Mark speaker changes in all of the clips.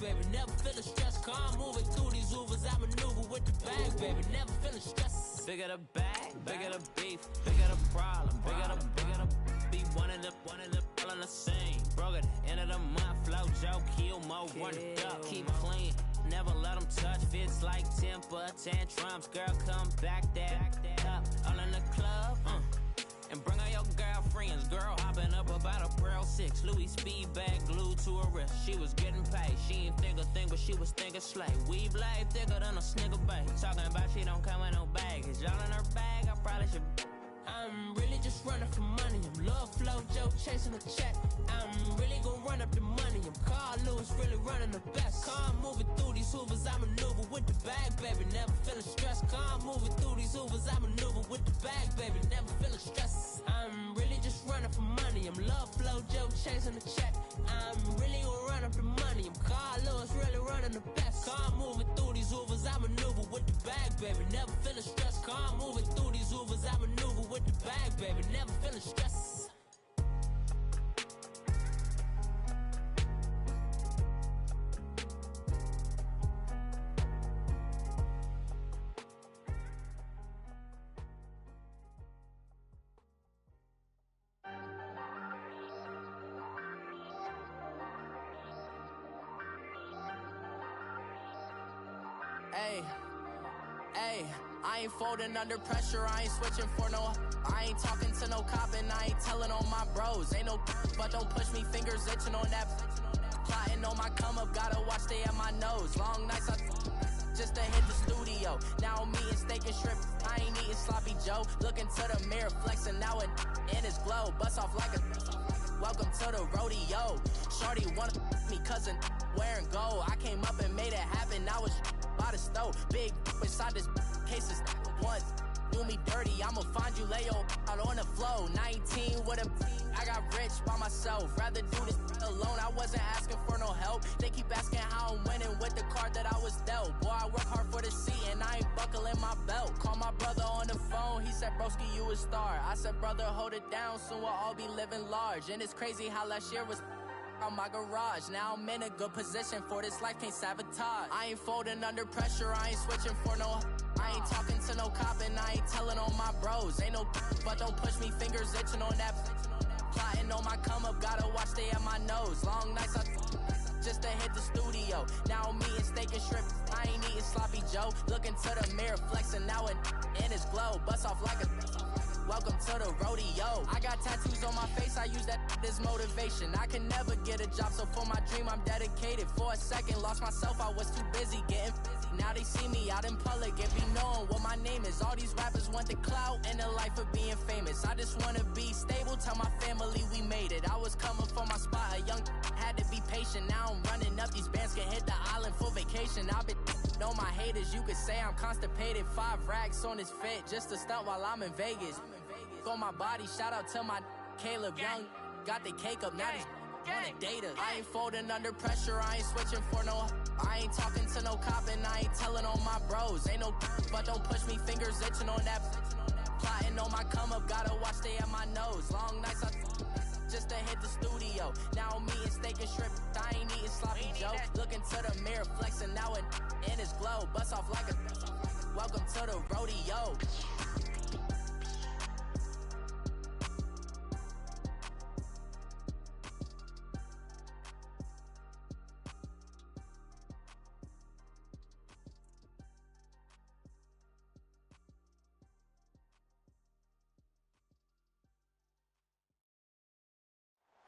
Speaker 1: baby. Never feeling stressed. Car moving through these Ubers. I maneuver with the bag, baby. Never feeling stressed. Bigger the bag, bigger the beef, bigger the problem, bigger the be one of the all on the scene. Broke at the end of the month, flow Joe, kill more, run it up, keep clean. Never let them touch, fits like temper tantrums. Girl, come back that up, all in the club, and bring all your girlfriends. Girl hopping up about a Pearl 6, Louis speed bag glued to her wrist. She was getting paid, she ain't think a thing, but she was thinking slay. We blade thicker than a snigger bag. Talking about she don't come with no baggage. Y'all in her bag, I probably should. I'm really just running for money. I'm love flow Joe chasing a check. I'm really gonna run up the money. I'm Carl Lewis, really running the best. Car moving through these Hoovers, I maneuver with the bag, baby. Never feeling stressed. Car moving through these Hoovers, I maneuver with the bag, baby. Never feeling stressed. I'm really just running for money. I'm love flow Joe chasing the check. I'm really gonna run up the money. I'm Carl Lewis, really running the best. Car moving through these Hoovers, I maneuver with the bag, baby. Never feeling stressed. Car moving through these Hoovers, I maneuver with the bag, baby. Never feeling stressed. Hey, I ain't folding under pressure, I ain't switching for no. I ain't talking to no cop and I ain't telling on my bros. Ain't no but don't push me, fingers itching on that. Plotting on my come up, gotta watch stay at my nose. Long nights I just to hit the studio. Now I'm eating steak and shrimp, I ain't eating sloppy Joe. Looking to the mirror, flexing now it in his glow. Bust off like a welcome to the rodeo. Shorty wanna me cousin wearing gold. I came up and made it happen, I was by the stove. Big inside this cases once do me dirty, I'ma find you lay your out on the floor. 19 with a I got rich by myself, rather do this alone. I wasn't asking for no help, they keep asking how I'm winning with the card that I was dealt. Boy, I work hard for the seat and I ain't buckling my belt. Call my brother on the phone, he said broski you a star. I said brother hold it down, soon we'll all be living large. And it's crazy how last year was on my garage. Now I'm in a good position for this life, can't sabotage. I ain't folding under pressure, I ain't switching for no. I ain't talking to no cop and I ain't telling on my bros. Ain't no but don't push me, fingers itching on that. Plotting on my come up, gotta watch stay at my nose. Long nights I just to hit the studio. Now I'm eating steak and shrimp, I ain't eating sloppy Joe. Looking to the mirror, flexing now it in his glow. Bust off like a welcome to the rodeo. I got tattoos on my face, I use that as motivation. I can never get a job, so for my dream I'm dedicated. For a second, lost myself, I was too busy getting busy. Now they see me out in public and be knowing what my name is. All these rappers want the clout and the life of being famous. I just wanna be stable, tell my family we made it. I was coming for my spot, a young had to be patient. Now I'm running up, these bands can hit the island for vacation. I've been know my haters, you could say I'm constipated. 5 racks on his fit, just to stunt while I'm in Vegas. On my body, shout out to my Caleb Young. Got the cake up, now he's on a data. I ain't folding under pressure, I ain't switching for no. I ain't talking to no cop and I ain't telling on my bros. Ain't no but don't push me, fingers itching on that. Plotting on my come up, gotta watch stay at my nose. Long nights I just to hit the studio. Now I'm eating steak and shrimp, I ain't eating sloppy Joe. Looking to the mirror, flexing now it in his glow. Bust off like a welcome to the rodeo.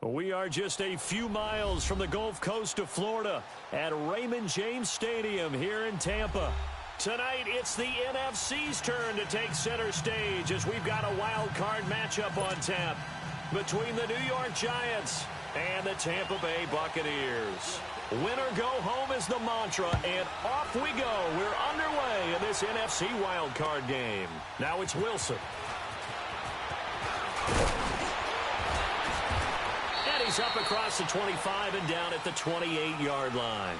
Speaker 2: We are just a few miles from the Gulf Coast of Florida at Raymond James Stadium here in Tampa. Tonight, it's the NFC's turn to take center stage as we've got a wild card matchup on tap between the New York Giants and the Tampa Bay Buccaneers. Winner go home is the mantra, and off we go. We're underway in this NFC wild card game. Now it's Wilson. He's up across the 25 and down at the 28-yard line.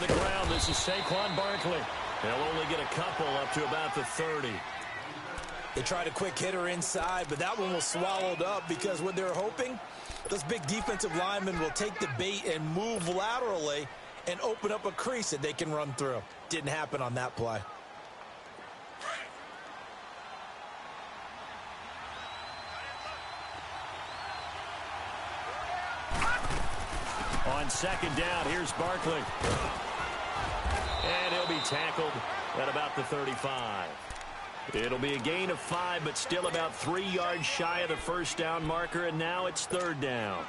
Speaker 2: on the ground. This is Saquon Barkley. They'll only get a couple up to about the 30.
Speaker 3: They tried a quick hitter inside, but that one was swallowed up because what they're hoping, those big defensive linemen will take the bait and move laterally and open up a crease that they can run through. Didn't happen on that play.
Speaker 2: On second down, here's Barkley. And he'll be tackled at about the 35. It'll be a gain of 5, but still about 3 yards shy of the first down marker, and now it's third down.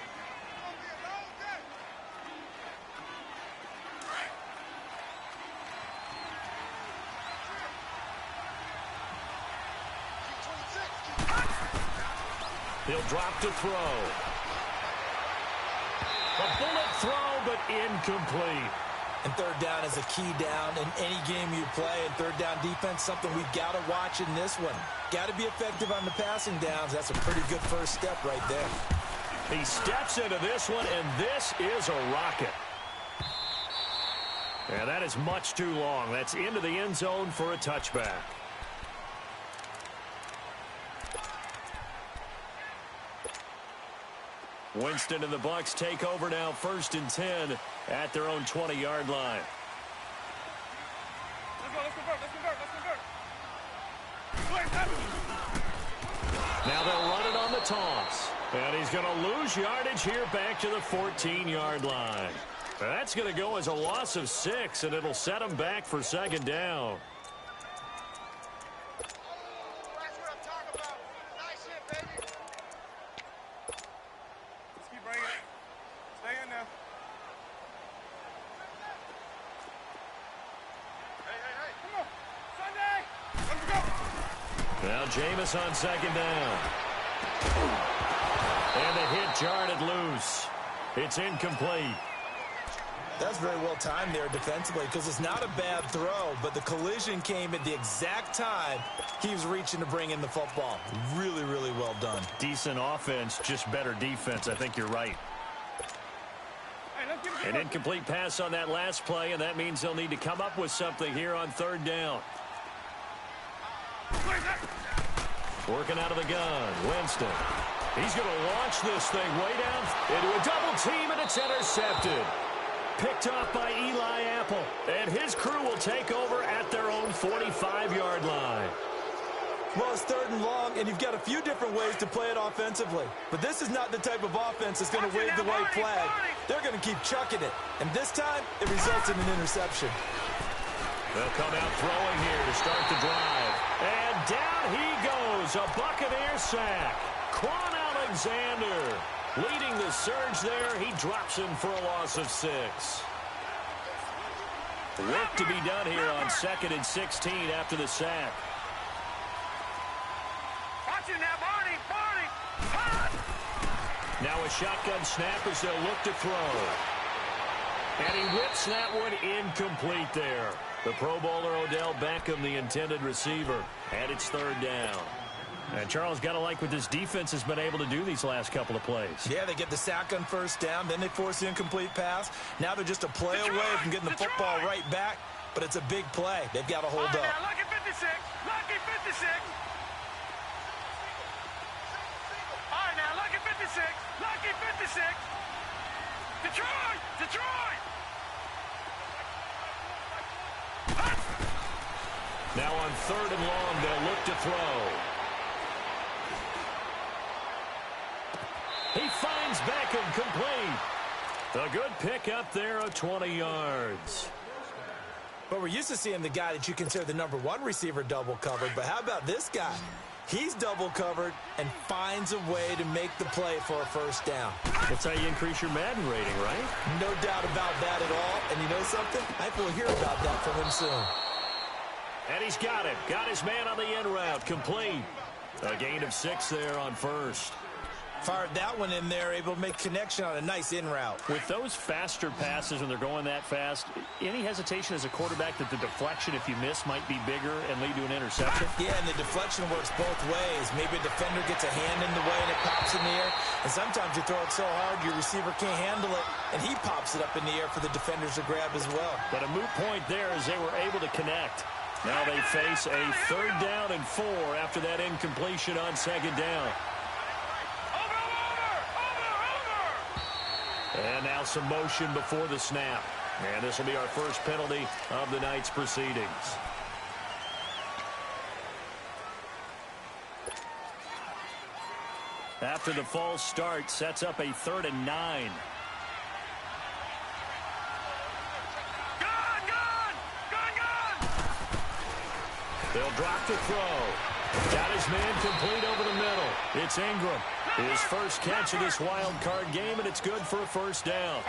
Speaker 2: He'll drop to throw. A bullet throw, but incomplete.
Speaker 3: And third down is a key down in any game you play. And third down defense, something we've got to watch in this one. Got to be effective on the passing downs. That's a pretty good first step right there.
Speaker 2: He steps into this one, and this is a rocket. And that is much too long. That's into the end zone for a touchback. Winston and the Bucs take over now, 1st and 10 at their own 20-yard line. Now they'll run it on the toss. And he's going to lose yardage here back to the 14-yard line. That's going to go as a loss of 6, and it'll set him back for second down. Now Jameis on second down. And the hit jarred it loose. It's incomplete.
Speaker 3: That's very well timed there defensively because it's not a bad throw, but the collision came at the exact time he was reaching to bring in the football. Really, really well done.
Speaker 2: Decent offense, just better defense. I think you're right. An incomplete pass on that last play, and that means they'll need to come up with something here on third down. Working out of the gun, Winston. He's going to launch this thing way down into a double team, and it's intercepted. Picked off by Eli Apple, and his crew will take over at their own 45-yard line.
Speaker 3: Well, it's third and long, and you've got a few different ways to play it offensively. But this is not the type of offense that's going to wave the white flag. They're going to keep chucking it. And this time, it results in an interception.
Speaker 2: They'll come out throwing here to start the drive. And down he goes, a Buccaneer sack. Quan Alexander leading the surge there. He drops him for a loss of 6. Work to be done here on 2nd and 16 after the sack. Now a shotgun snap as they'll look to throw. And he whips that one incomplete there. The Pro Bowler Odell Beckham, the intended receiver. And it's third down. And Charles, got to like what this defense has been able to do these last couple of plays.
Speaker 3: Yeah, they get the sack on first down, then they force the incomplete pass. Now they're just a play away from getting the football right back, but it's a big play. They've got to hold up.
Speaker 4: Now, lucky 56, lucky 56. All right, now, lucky 56, lucky 56. Detroit, Detroit.
Speaker 2: Now on third and long, they'll look to throw. He finds Beckham complete. A good pick up there of 20 yards.
Speaker 3: But we're used to seeing the guy that you consider the #1 receiver double covered. But how about this guy? He's double covered and finds a way to make the play for a first down.
Speaker 2: That's how you increase your Madden rating, right?
Speaker 3: No doubt about that at all. And you know something? I think we'll hear about that from him soon.
Speaker 2: And he's got it. Got his man on the end route. Complete. A gain of 6 there on first.
Speaker 3: Fired that one in there, able to make connection on a nice in route.
Speaker 2: With those faster passes when they're going that fast, any hesitation as a quarterback that the deflection, if you miss, might be bigger and lead to an interception?
Speaker 3: Yeah, and the deflection works both ways. Maybe a defender gets a hand in the way and it pops in the air. And sometimes you throw it so hard your receiver can't handle it, and he pops it up in the air for the defenders to grab as well.
Speaker 2: But a moot point there as they were able to connect. Now they face a 3rd down and 4 after that incompletion on 2nd down. And now some motion before the snap. And this will be our first penalty of the night's proceedings. After the false start, sets up a 3rd and 9. They'll drop to throw. Got his man complete over the middle. It's Ingram. His first catch of this wild card game, and it's good for a 1st down.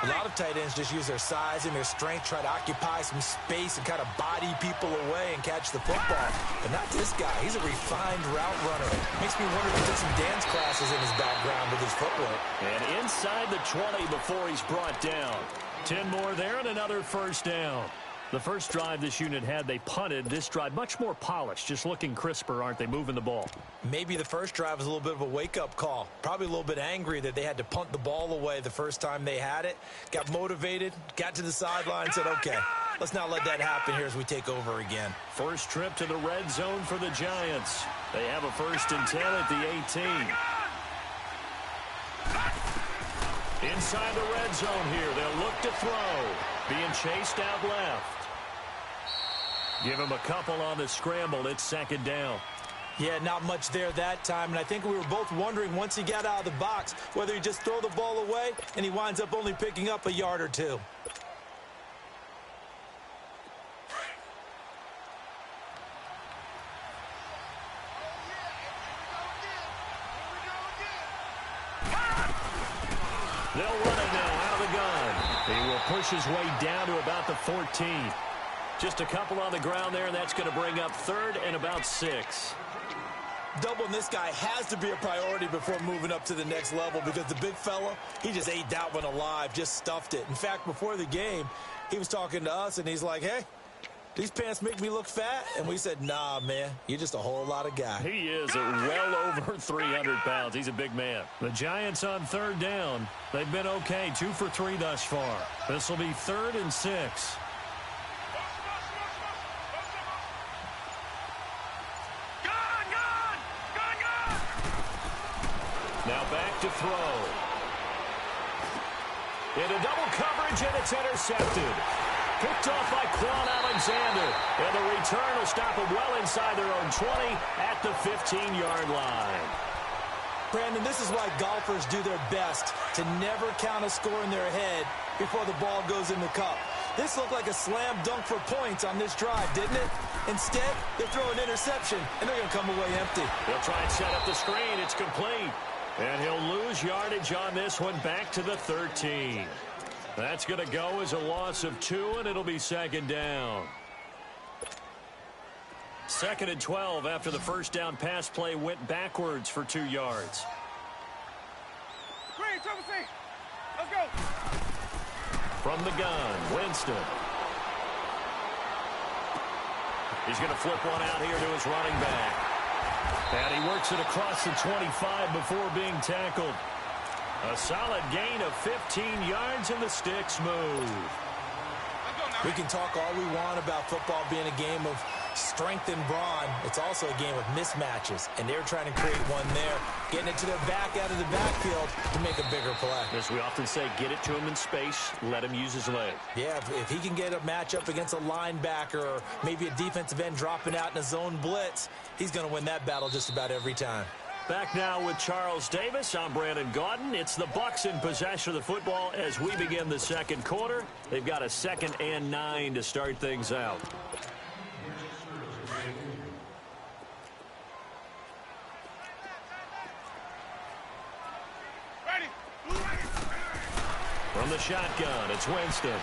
Speaker 3: A lot of tight ends just use their size and their strength, try to occupy some space and kind of body people away and catch the football. But not this guy. He's a refined route runner. Makes me wonder if he took some dance classes in his background with his footwork.
Speaker 2: And inside the 20 before he's brought down. 10 more there and another 1st down. The first drive this unit had, they punted. This drive, much more polished, just looking crisper, aren't they, moving the ball?
Speaker 3: Maybe the first drive was a little bit of a wake-up call. Probably a little bit angry that they had to punt the ball away the first time they had it. Got motivated, got to the sideline, said, okay, let's not let that happen here as we take over again.
Speaker 2: First trip to the red zone for the Giants. They have a 1st and 10 at the 18. Inside the red zone here, they'll look to throw. Being chased out left. Give him a couple on the scramble. It's 2nd down.
Speaker 3: Yeah, not much there that time, and I think we were both wondering once he got out of the box whether he just throw the ball away and he winds up only picking up a yard or 2.
Speaker 2: They'll run it now out of the gun. He will push his way down to about the 14. Just a couple on the ground there, and that's going to bring up 3rd and about 6.
Speaker 3: Doubling this guy has to be a priority before moving up to the next level because the big fella, he just ate that one alive, just stuffed it. In fact, before the game, he was talking to us, and he's like, hey, these pants make me look fat? And we said, nah, man, you're just a whole lot of guy.
Speaker 2: He is well over 300 pounds. He's a big man. The Giants on 3rd down. They've been okay, 2 for 3 thus far. This will be 3rd and 6. Now back to throw. Into double coverage, and it's intercepted. Picked off by Quan Alexander. And the return will stop them well inside their own 20 at the 15-yard line.
Speaker 3: Brandon, this is why golfers do their best to never count a score in their head before the ball goes in the cup. This looked like a slam dunk for points on this drive, didn't it? Instead, they throw an interception, and they're going to come away empty.
Speaker 2: They'll try and set up the screen. It's complete. And he'll lose yardage on this one back to the 13. That's going to go as a loss of 2, and it'll be 2nd down. 2nd and 12 after the 1st down pass play went backwards for 2 yards.
Speaker 4: Green, let's go.
Speaker 2: From the gun, Winston. He's going to flip one out here to his running back. And he works it across the 25 before being tackled. A solid gain of 15 yards, and the sticks move.
Speaker 3: We can talk all we want about football being a game of strength and brawn. It's also a game of mismatches, and they're trying to create one there, getting it to their back out of the backfield to make a bigger play.
Speaker 2: As we often say, get it to him in space, let him use his leg.
Speaker 3: Yeah, if he can get a matchup against a linebacker or maybe a defensive end dropping out in a zone blitz, he's going to win that battle just about every time.
Speaker 2: Back now with Charles Davis. I'm Brandon Gaudin. It's the Bucs in possession of the football as we begin the 2nd quarter. They've got a 2nd and 9 to start things out. From the shotgun, it's Winston.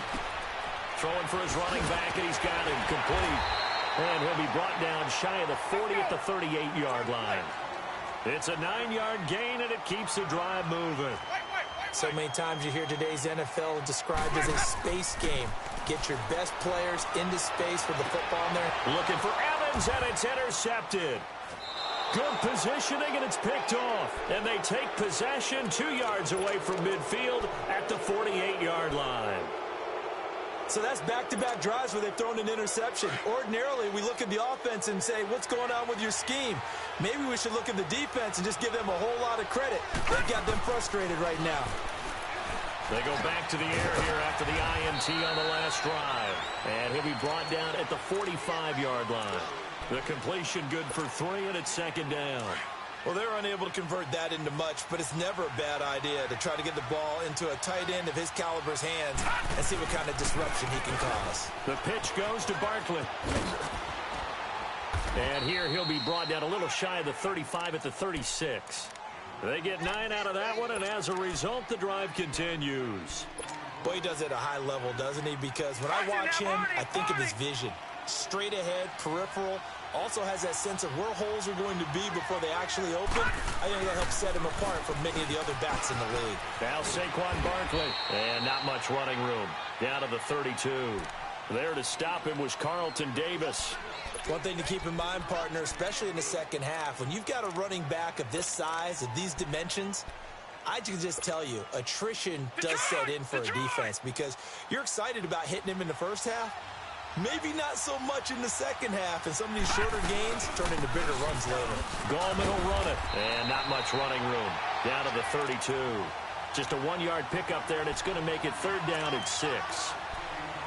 Speaker 2: Throwing for his running back, and he's got him complete. And he'll be brought down shy of the 40 at the 38-yard line. It's a 9-yard gain, and it keeps the drive moving.
Speaker 3: So many times you hear today's NFL described as a space game. Get your best players into space with the football in there.
Speaker 2: Looking for Evans, and it's intercepted. Good positioning, and it's picked off. And they take possession 2 yards away from midfield at the 48-yard line.
Speaker 3: So that's back-to-back drives where they've thrown an interception. Ordinarily, we look at the offense and say, what's going on with your scheme? Maybe we should look at the defense and just give them a whole lot of credit. They've got them frustrated right now.
Speaker 2: They go back to the air here after the INT on the last drive. And he'll be brought down at the 45-yard line. The completion good for 3, and it's second down.
Speaker 3: Well, they're unable to convert that into much, but it's never a bad idea to try to get the ball into a tight end of his caliber's hands and see what kind of disruption he can cause.
Speaker 2: The pitch goes to Barkley. And here he'll be brought down a little shy of the 35 at the 36. They get 9 out of that one, and as a result, the drive continues.
Speaker 3: Boy, he does it at a high level, doesn't he? Because when I watch him, I think of his vision. Straight ahead, peripheral, also has that sense of where holes are going to be before they actually open. I think that helps set him apart from many of the other backs in the league.
Speaker 2: Now Saquon Barkley, and not much running room. Down to the 32. There to stop him was Carlton Davis.
Speaker 3: One thing to keep in mind, partner, especially in the second half, when you've got a running back of this size, of these dimensions, I can just tell you, attrition does set in for a defense because you're excited about hitting him in the first half. Maybe not so much in the second half, and some of these shorter gains turn into bigger runs later.
Speaker 2: Gallman will run it, and not much running room. Down to the 32. Just a 1-yard pickup there, and it's going to make it third down at 6.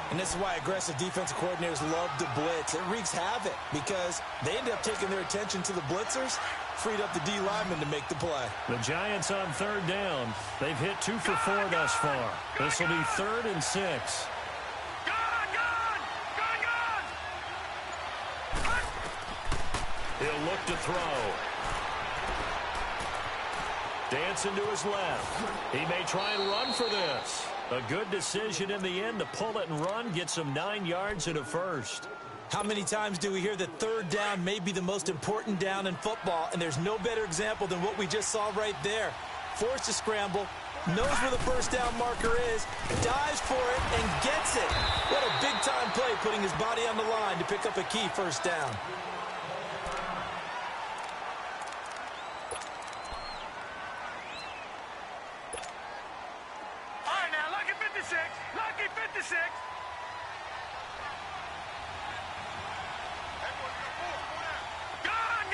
Speaker 3: And this is why aggressive defensive coordinators love to blitz. It wreaks havoc because they end up taking their attention to the blitzers, freed up the D lineman to make the play.
Speaker 2: The Giants on third down. They've hit 2 for 4 thus far. This will be 3rd and 6. He'll look to throw. Dancing to his left. He may try and run for this. A good decision in the end to pull it and run, get some 9 yards and a first.
Speaker 3: How many times do we hear that third down may be the most important down in football, and there's no better example than what we just saw right there. Forced to scramble, knows where the first down marker is, dives for it, and gets it. What a big-time play, putting his body on the line to pick up a key first down.
Speaker 4: Lucky 56. Gone.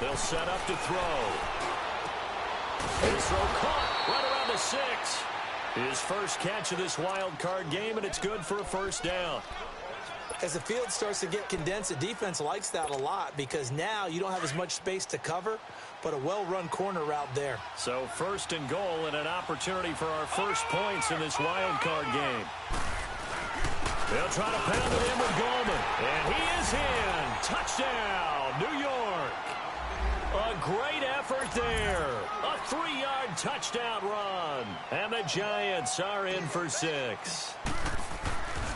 Speaker 2: They'll set up to throw. His throw caught right around the 6. His first catch of this wild card game, and it's good for a first down.
Speaker 3: As the field starts to get condensed, the defense likes that a lot because now you don't have as much space to cover, but a well-run corner route there.
Speaker 2: So 1st and goal and an opportunity for our first points in this wild card game. They'll try to pound it in with Gallman, and he is in. Touchdown, New York. A great effort there. A 3-yard touchdown run. And the Giants are in for 6.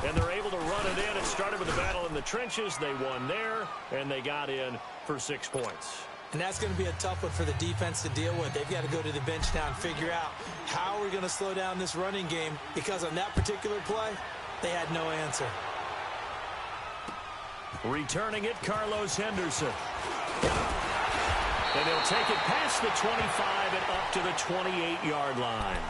Speaker 2: And they're able to run it in. It started with a battle in the trenches. They won there, and they got in for 6 points.
Speaker 3: And that's going to be a tough one for the defense to deal with. They've got to go to the bench now and figure out how we're going to slow down this running game, because on that particular play, they had no answer.
Speaker 2: Returning it, Carlos Henderson. And they'll take it past the 25 and up to the 28-yard line.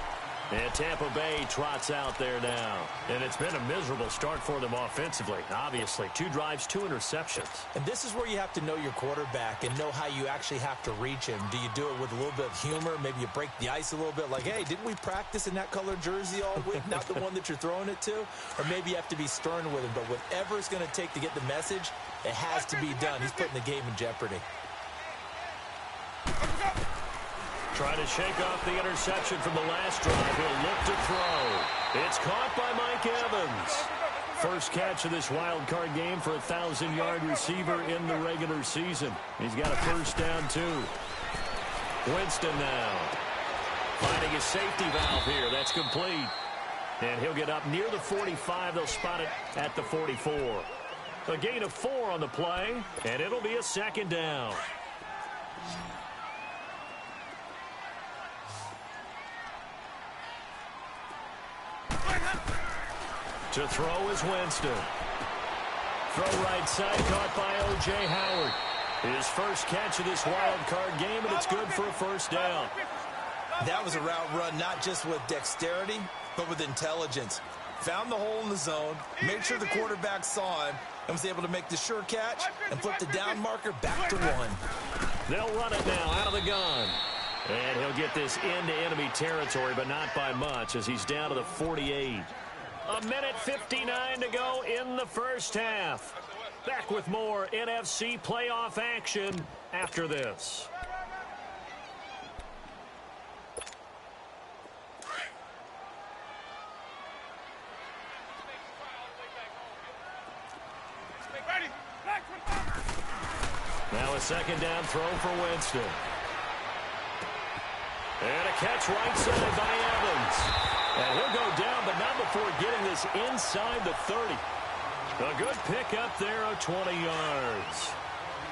Speaker 2: And Tampa Bay trots out there now. And it's been a miserable start for them offensively, obviously. 2 drives, 2 interceptions.
Speaker 3: And this is where you have to know your quarterback and know how you actually have to reach him. Do you do it with a little bit of humor? Maybe you break the ice a little bit like, hey, didn't we practice in that colored jersey all week? Not the one that you're throwing it to? Or maybe you have to be stern with him. But whatever it's going to take to get the message, it has to be done. He's putting the game in jeopardy.
Speaker 2: Trying to shake off the interception from the last drive. He'll look to throw. It's caught by Mike Evans. First catch of this wild card game for a 1,000-yard receiver in the regular season. He's got a first down, too. Winston now. Finding his safety valve here. That's complete. And he'll get up near the 45. They'll spot it at the 44. A gain of 4 on the play, and it'll be a second down. To throw is Winston. Throw right side, caught by O.J. Howard. His first catch of this wild card game, and it's good for a first down.
Speaker 3: That was a route run, not just with dexterity, but with intelligence. Found the hole in the zone, made sure the quarterback saw him, and was able to make the sure catch and flip the down marker back to 1.
Speaker 2: They'll run it now out of the gun. And he'll get this into enemy territory, but not by much, as he's down to the 48. A minute 59 to go in the first half. Back with more NFC playoff action after this. Now a second down throw for Winston. And a catch right side by Evans. And he'll go down, but not before getting this inside the 30. A good pickup there of 20 yards.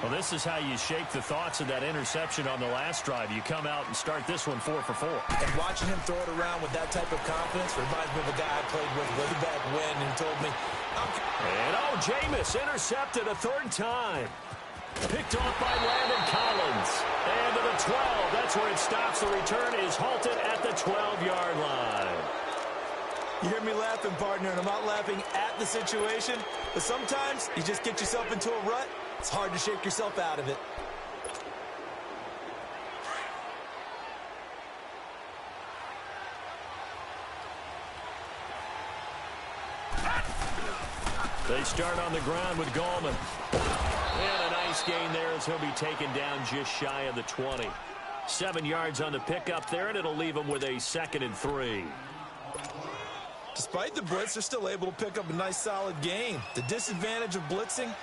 Speaker 2: Well, this is how you shake the thoughts of that interception on the last drive. You come out and start this one 4 for 4.
Speaker 3: And watching him throw it around with that type of confidence reminds me of a guy I played with way back when and told me,
Speaker 2: and Jameis intercepted a third time. Picked off by Landon Collins. And to the 12. That's where it stops. The return is halted at the 12-yard line.
Speaker 3: You hear me laughing, partner, and I'm not laughing at the situation, but sometimes you just get yourself into a rut. It's hard to shake yourself out of it.
Speaker 2: They start on the ground with Gallman. And a nice gain there as he'll be taken down just shy of the 20. 7 yards on the pickup there, and it'll leave him with a 2nd and 3.
Speaker 3: Despite the blitz, they're still able to pick up a nice solid gain. The disadvantage of blitzing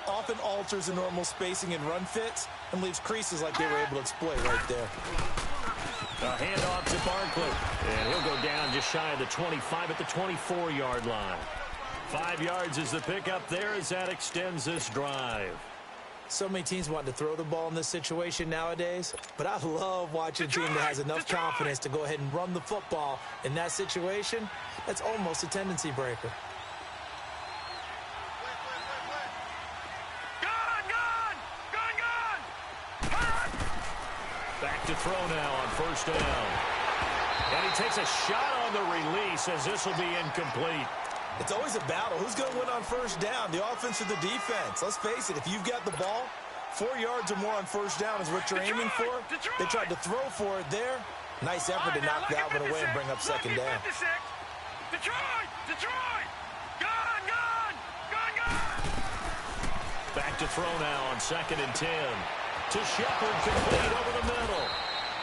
Speaker 3: often alters the normal spacing and run fits and leaves creases like they were able to exploit right there.
Speaker 2: A handoff to Barkley. And he'll go down just shy of the 25 at the 24-yard line. 5 yards is the pickup there as that extends this drive.
Speaker 3: So many teams want to throw the ball in this situation nowadays, but I love watching a team that has enough confidence to go ahead and run the football in that situation. That's almost a tendency breaker.
Speaker 2: Back to throw now on first down. And he takes a shot on the release as this will be incomplete.
Speaker 3: It's always a battle. Who's going to win on first down, the offense or the defense? Let's face it, if you've got the ball, 4 yards or more on first down is what you're aiming for. They tried to throw for it there. Nice effort to knock that one away and bring up second down.
Speaker 2: Back to throw now on 2nd and 10. To Shepard, complete over the middle.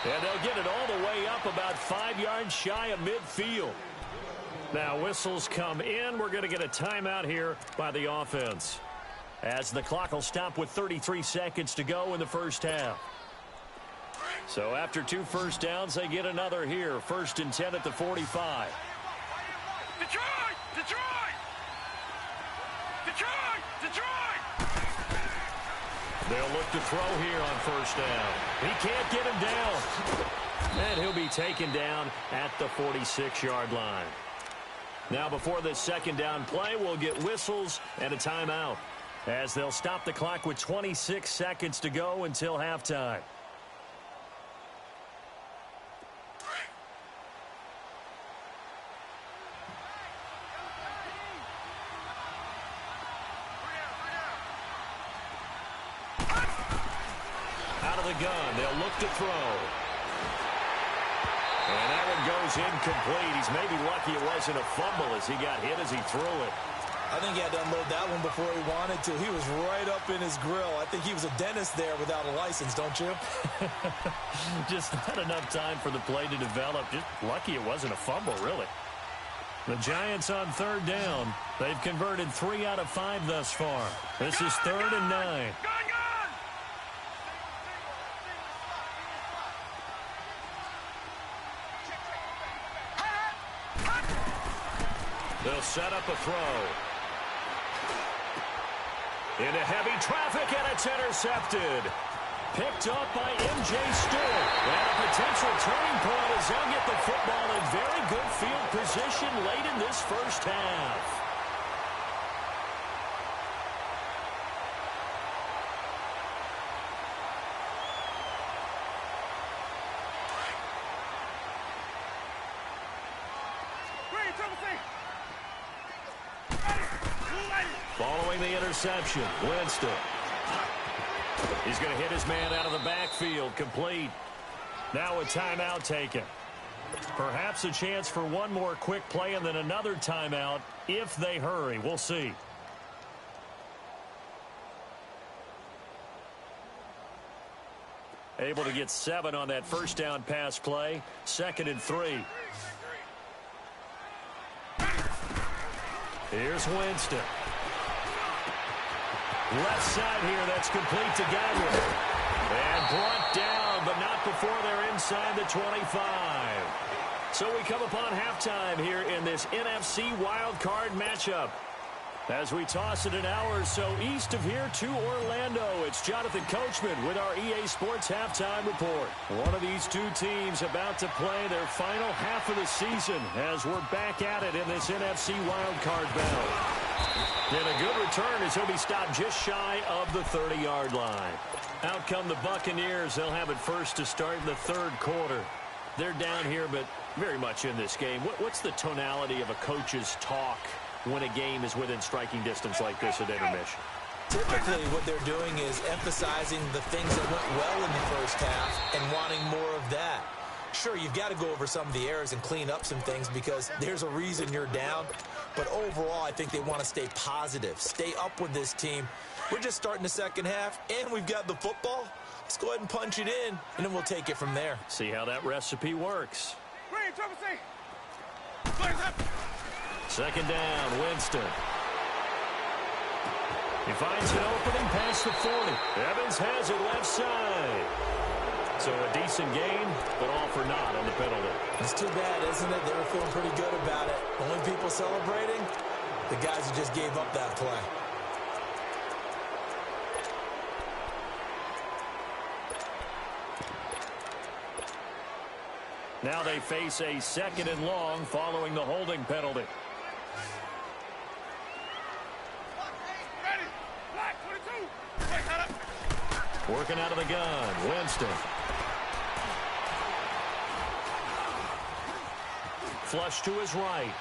Speaker 2: And they'll get it all the way up about 5 yards shy of midfield. Now whistles come in. We're going to get a timeout here by the offense, as the clock will stop with 33 seconds to go in the first half. So after 2 first downs, they get another here. 1st and 10 at the 45.
Speaker 4: Detroit!
Speaker 2: They'll look to throw here on first down. He can't get him down. And he'll be taken down at the 46-yard line. Now before this second down play, we'll get whistles and a timeout, as they'll stop the clock with 26 seconds to go until halftime. Out of the gun, they'll look to throw. And that one goes incomplete. He's maybe lucky it wasn't a fumble as he got hit as he threw it.
Speaker 3: I think he had to unload that one before he wanted to. He was right up in his grill. I think he was a dentist there without a license, don't you?
Speaker 2: Just not enough time for the play to develop. Just lucky it wasn't a fumble, really. The Giants on 3rd down. They've converted 3 out of 5 thus far. This is 3rd and 9. They'll set up a throw. Into heavy traffic, and it's intercepted. Picked up by M.J. Stewart. And a potential turning point as they'll get the football in very good field position late in this first half. Following the interception, Winston. He's going to hit his man out of the backfield, complete. Now a timeout taken. Perhaps a chance for one more quick play and then another timeout if they hurry. We'll see. Able to get 7 on that first down pass play. 2nd and 3. Here's Winston. Left side here, that's complete to Godwin. And brought down, but not before they're inside the 25. So we come upon halftime here in this NFC wildcard matchup. As we toss it an hour or so east of here to Orlando, it's Jonathan Coachman with our EA Sports Halftime Report. One of these two teams about to play their final half of the season as we're back at it in this NFC wildcard battle. And a good return as he'll be stopped just shy of the 30-yard line. Out come the Buccaneers. They'll have it first to start in the third quarter. They're down here, but very much in this game. What's the tonality of a coach's talk when a game is within striking distance like this at intermission?
Speaker 3: Typically, what they're doing is emphasizing the things that went well in the first half and wanting more of that. Sure, you've got to go over some of the errors and clean up some things because there's a reason you're down. But overall, I think they want to stay positive, stay up with this team. We're just starting the second half, and we've got the football. Let's go ahead and punch it in, and then we'll take it from there.
Speaker 2: See how that recipe works. Second down, Winston. He finds an opening past the 40. Evans has it left side. So a decent game, but all for naught on the penalty.
Speaker 3: It's too bad, isn't it? They were feeling pretty good about it. Only people celebrating, the guys who just gave up that play.
Speaker 2: Now they face a 2nd and long following the holding penalty. Working out of the gun, Winston. Flush to his right.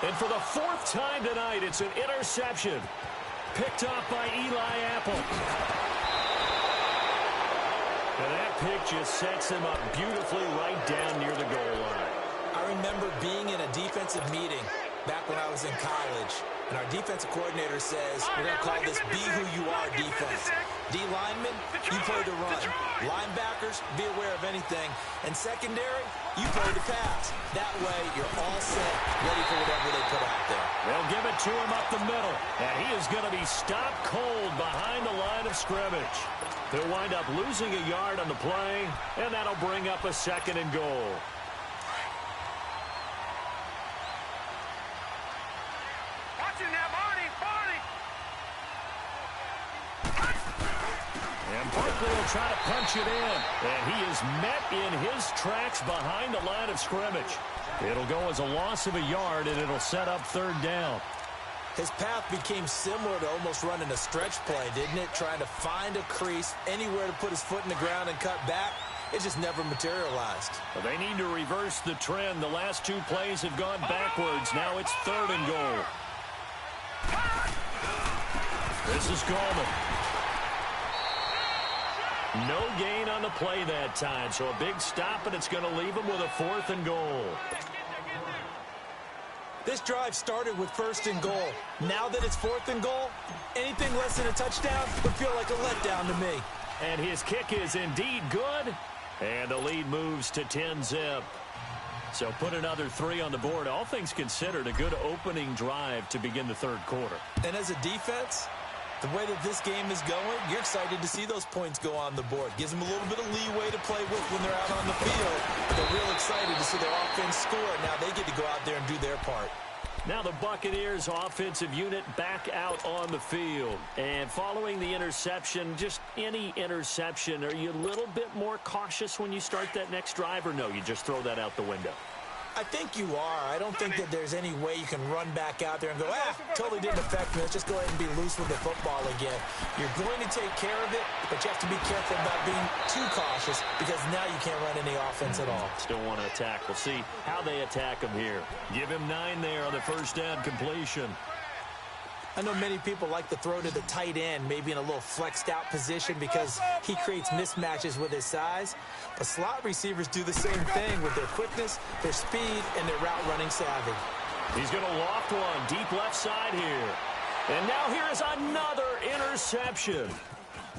Speaker 2: And for the 4th time tonight, it's an interception. Picked off by Eli Apple. And that pick just sets him up beautifully right down near the goal line.
Speaker 3: I remember being in a defensive meeting back when I was in college, and our defensive coordinator says, we're going to call this be who you are defense. D linemen, you play the run. Linebackers, be aware of anything. And secondary, you play the pass. That way, you're all set, ready for whatever they put out there.
Speaker 2: They'll give it to him up the middle. And he is going to be stopped cold behind the line of scrimmage. He'll wind up losing a yard on the play, and that'll bring up a 2nd and goal. And Barkley will try to punch it in. And he is met in his tracks behind the line of scrimmage. It'll go as a loss of a yard, and it'll set up 3rd down.
Speaker 3: His path became similar to almost running a stretch play, didn't it? Trying to find a crease, anywhere to put his foot in the ground and cut back. It just never materialized.
Speaker 2: Well, they need to reverse the trend. The last 2 plays have gone backwards. Now it's 3rd and goal. This is Gallman. No gain on the play that time, so a big stop, and it's going to leave him with a 4th and goal.
Speaker 3: This drive started with 1st and goal. Now that it's 4th and goal, anything less than a touchdown would feel like a letdown to me.
Speaker 2: And his kick is indeed good, and the lead moves to 10-zip. So put another 3 on the board. All things considered, a good opening drive to begin the 3rd quarter.
Speaker 3: And as a defense, the way that this game is going, you're excited to see those points go on the board. Gives them a little bit of leeway to play with when they're out on the field. They're real excited to see their offense score. Now they get to go out there and do their part.
Speaker 2: Now the Buccaneers offensive unit back out on the field. And following the interception, just any interception, are you a little bit more cautious when you start that next drive, or no, you just throw that out the window?
Speaker 3: I think you are. I don't think that there's any way you can run back out there and go, totally didn't affect me. Let's just go ahead and be loose with the football again. You're going to take care of it, but you have to be careful about being too cautious because now you can't run any offense at all.
Speaker 2: Still want to attack. We'll see how they attack him here. Give him 9 there on the first down completion.
Speaker 3: I know many people like to throw to the tight end, maybe in a little flexed out position because he creates mismatches with his size. But slot receivers do the same thing with their quickness, their speed, and their route running savvy.
Speaker 2: He's going to loft one deep left side here. And now here is another interception.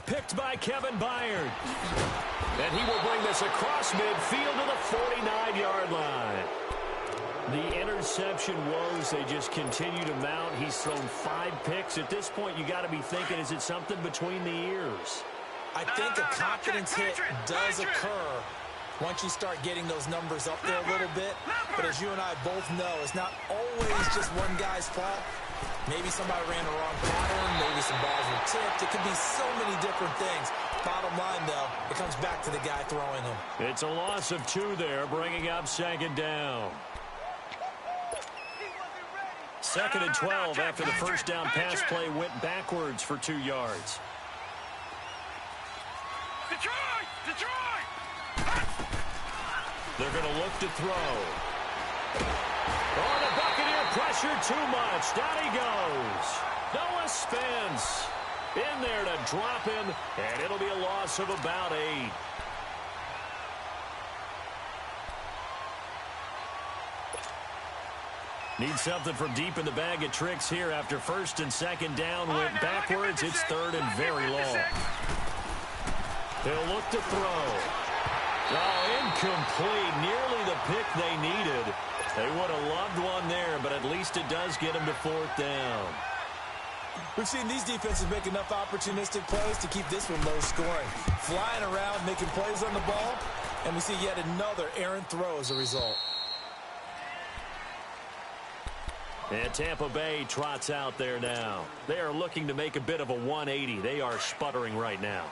Speaker 2: Picked by Kevin Byard. And he will bring this across midfield to the 49-yard line. The interception woes, they just continue to mount. He's thrown 5 picks. At this point, you got to be thinking, is it something between the ears?
Speaker 3: I think a confidence hit does occur once you start getting those numbers up there a little bit. But as you and I both know, it's not always just one guy's fault. Maybe somebody ran the wrong pattern. Maybe some balls were tipped. It could be so many different things. Bottom line, though, it comes back to the guy throwing them.
Speaker 2: It's a loss of 2 there, bringing up 2nd down. 2nd and 12 after the first down pass play went backwards for 2 yards. They're going to look to throw. Oh, the Buccaneer pressure too much. Down he goes. Noah Spence in there to drop him, and it'll be a loss of about 8. Need something from deep in the bag of tricks here after 1st and 2nd down went backwards. It's 3rd and very long. They'll look to throw. Oh, incomplete. Nearly the pick they needed. They would have loved one there, but at least it does get them to 4th down.
Speaker 3: We've seen these defenses make enough opportunistic plays to keep this one low scoring. Flying around, making plays on the ball, and we see yet another errant throw as a result.
Speaker 2: And Tampa Bay trots out there now. They are looking to make a bit of a 180. They are sputtering right now.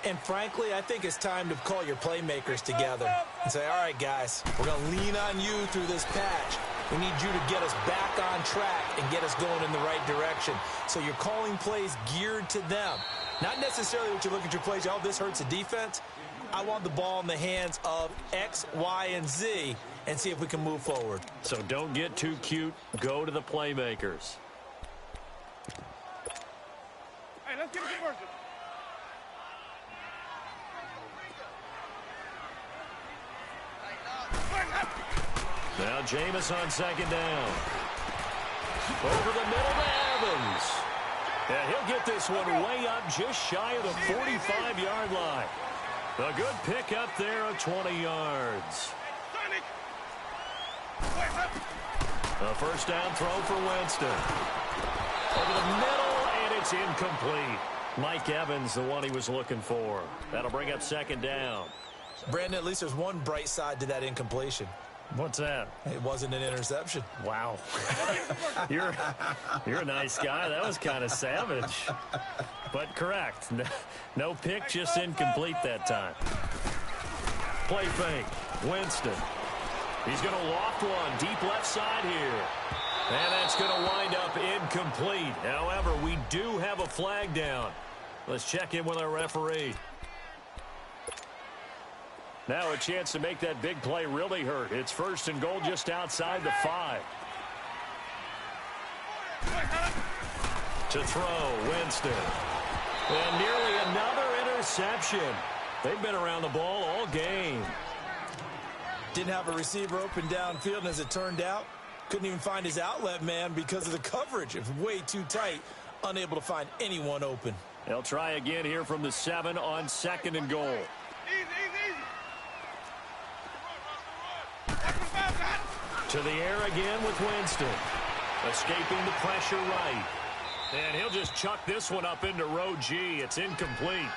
Speaker 3: And frankly, I think it's time to call your playmakers together and say, all right, guys, we're going to lean on you through this patch. We need you to get us back on track and get us going in the right direction. So you're calling plays geared to them. Not necessarily what you look at your plays, oh, this hurts the defense. I want the ball in the hands of X, Y, and Z and see if we can move forward.
Speaker 2: So don't get too cute. Go to the playmakers.
Speaker 4: Hey, let's get a conversion.
Speaker 2: Now Jameis on 2nd down. Over the middle to Evans. And he'll get this one way up just shy of the 45-yard line. A good pick up there of 20 yards. A 1st down throw for Winston. Over the middle, and it's incomplete. Mike Evans, the one he was looking for. That'll bring up 2nd down.
Speaker 3: Brandon, at least there's one bright side to that incompletion.
Speaker 2: What's that?
Speaker 3: It wasn't an interception.
Speaker 2: Wow. You're a nice guy. That was kind of savage. But correct. No pick, just incomplete that time. Play fake. Winston. He's going to loft one deep left side here. And that's going to wind up incomplete. However, we do have a flag down. Let's check in with our referee. Now a chance to make that big play really hurt. It's 1st and goal just outside the 5. To throw, Winston. And nearly another interception. They've been around the ball all game.
Speaker 3: Didn't have a receiver open downfield, and as it turned out, couldn't even find his outlet man because of the coverage. It was way too tight, unable to find anyone open.
Speaker 2: They'll try again here from the 7 on 2nd and goal. To the air again with Winston. Escaping the pressure right. And he'll just chuck this one up into row G. It's incomplete.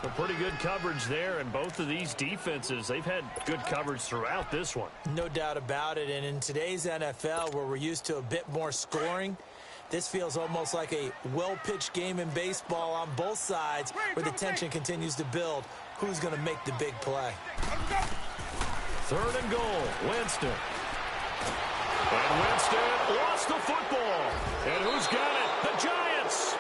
Speaker 2: A pretty good coverage there, and both of these defenses, they've had good coverage throughout this one.
Speaker 3: No doubt about it, and in today's NFL, where we're used to a bit more scoring, this feels almost like a well-pitched game in baseball on both sides where the tension continues to build. Who's going to make the big play?
Speaker 2: 3rd and goal, Winston. And Winston lost the football. And who's got it? The Giants.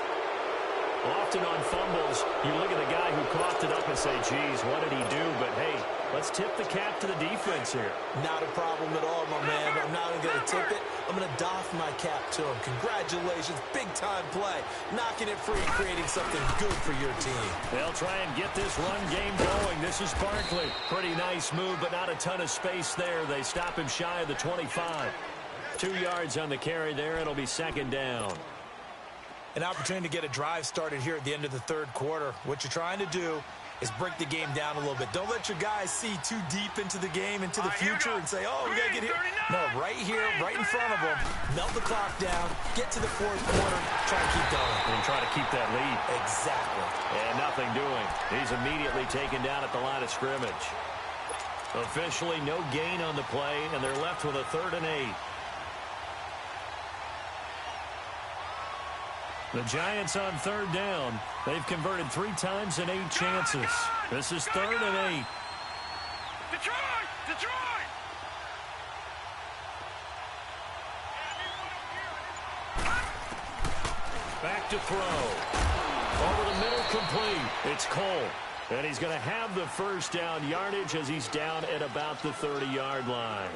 Speaker 2: Often on fumbles, you look at the guy who coughed it up and say, geez, what did he do? But, hey, let's tip the cap to the defense here.
Speaker 3: Not a problem at all, my man. I'm not even going to tip it. I'm going to doff my cap to him. Congratulations. Big-time play. Knocking it free, creating something good for your team.
Speaker 2: They'll try and get this run game going. This is Barkley. Pretty nice move, but not a ton of space there. They stop him shy of the 25. 2 yards on the carry there. It'll be 2nd down.
Speaker 3: An opportunity to get a drive started here at the end of the 3rd quarter. What you're trying to do is break the game down a little bit. Don't let your guys see too deep into the game, into the future, and say, oh, we got to get here. No, right here, right in front of them. Melt the clock down, get to the 4th quarter, try to keep going.
Speaker 2: And try to keep that lead.
Speaker 3: Exactly.
Speaker 2: And nothing doing. He's immediately taken down at the line of scrimmage. Officially no gain on the play, and they're left with a 3rd and 8. The Giants on 3rd down. They've converted 3 times in 8 chances. This is 3rd and 8.
Speaker 4: Detroit! Detroit!
Speaker 2: Back to throw. Over the middle, complete. It's Cole. And he's going to have the 1st down yardage as he's down at about the 30-yard line.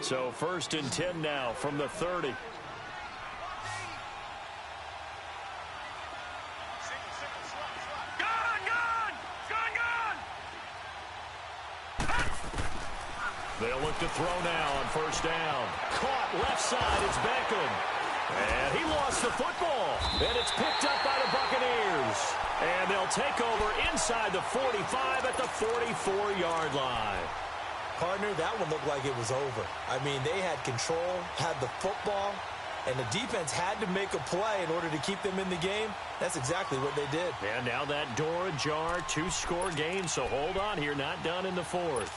Speaker 2: So 1st and 10 now from the 30. They'll look to throw now on 1st down. Caught left side. It's Beckham. And he lost the football. And it's picked up by the Buccaneers. And they'll take over inside the 45 at the 44-yard line.
Speaker 3: Partner, that one looked like it was over. I mean, they had control, had the football, and the defense had to make a play in order to keep them in the game. That's exactly what they did.
Speaker 2: And now that door ajar, 2-score game, so hold on here, not done in the 4th.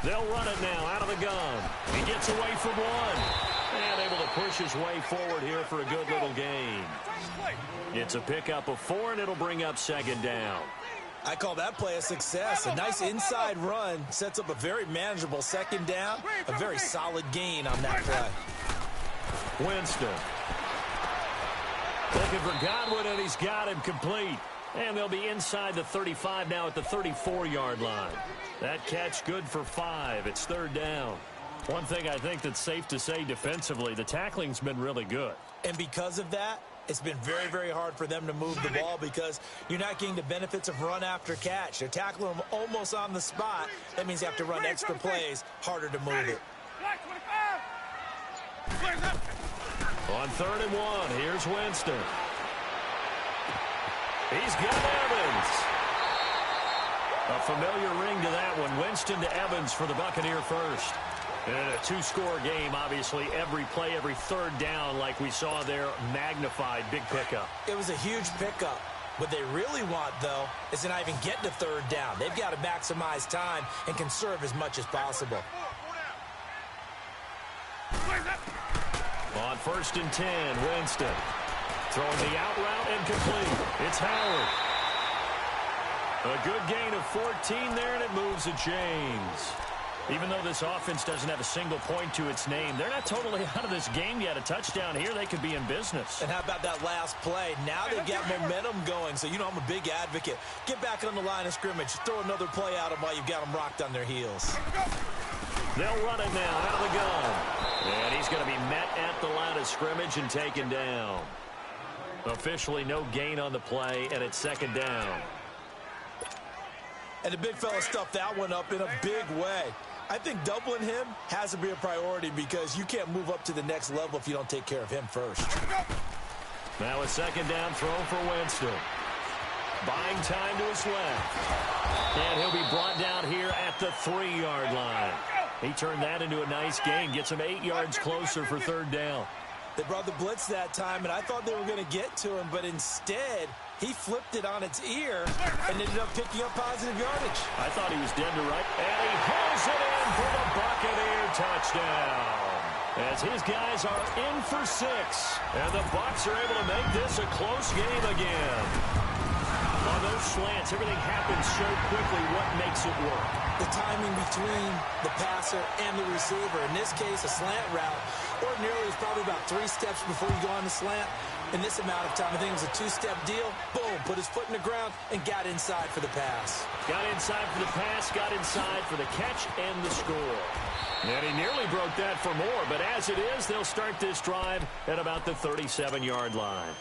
Speaker 2: They'll run it now out of the gun. He gets away from one. And able to push his way forward here for a good little gain. It's a pickup of 4, and it'll bring up 2nd down.
Speaker 3: I call that play a success. A nice inside run sets up a very manageable 2nd down. A very solid gain on that play.
Speaker 2: Winston. Looking for Godwin, and he's got him complete. And they'll be inside the 35 now at the 34-yard line. That catch good for 5. It's 3rd down. One thing I think that's safe to say defensively, the tackling's been really good.
Speaker 3: And because of that, it's been very, very hard for them to move the ball because you're not getting the benefits of run after catch. They're tackling them almost on the spot. That means you have to run extra plays, harder to move it.
Speaker 2: On 3rd and 1, here's Winston. He's got Evans. A familiar ring to that one. Winston to Evans for the Buccaneer first. And a 2-score game, obviously, every play, every 3rd down, like we saw there, magnified, big pickup.
Speaker 3: It was a huge pickup. What they really want, though, is to not even get to 3rd down. They've got to maximize time and conserve as much as possible.
Speaker 2: On 1st and 10, Winston. Throwing the out route and complete. It's Howard. A good gain of 14 there, and it moves the chains. Even though this offense doesn't have a single point to its name, they're not totally out of this game yet. A touchdown here, they could be in business.
Speaker 3: And how about that last play? Now they've got momentum going, so you know I'm a big advocate. Get back on the line of scrimmage. Throw another play at them while you've got them rocked on their heels.
Speaker 2: They'll run it now out of the gun. And he's going to be met at the line of scrimmage and taken down. Officially no gain on the play, and it's 2nd down.
Speaker 3: And the big fella stuffed that one up in a big way. I think doubling him has to be a priority because you can't move up to the next level if you don't take care of him first.
Speaker 2: Now a 2nd down throw for Winston. Buying time to his left. And he'll be brought down here at the 3-yard line. He turned that into a nice gain. Gets him 8 yards closer for third down.
Speaker 3: They brought the blitz that time, and I thought they were going to get to him, but instead, he flipped it on its ear and ended up picking up positive yardage.
Speaker 2: I thought he was dead to right. And he hauls it in for the Buccaneer touchdown. As his guys are in for 6. And the Bucs are able to make this a close game again. On those slants, everything happens so quickly. What makes it work?
Speaker 3: The timing between the passer and the receiver. In this case, a slant route. Ordinarily, it's probably about 3 steps before you go on the slant. In this amount of time, I think it was a 2-step deal. Boom, put his foot in the ground and got inside for the pass.
Speaker 2: Got inside for the pass, got inside for the catch and the score. And he nearly broke that for more, but as it is, they'll start this drive at about the 37-yard line.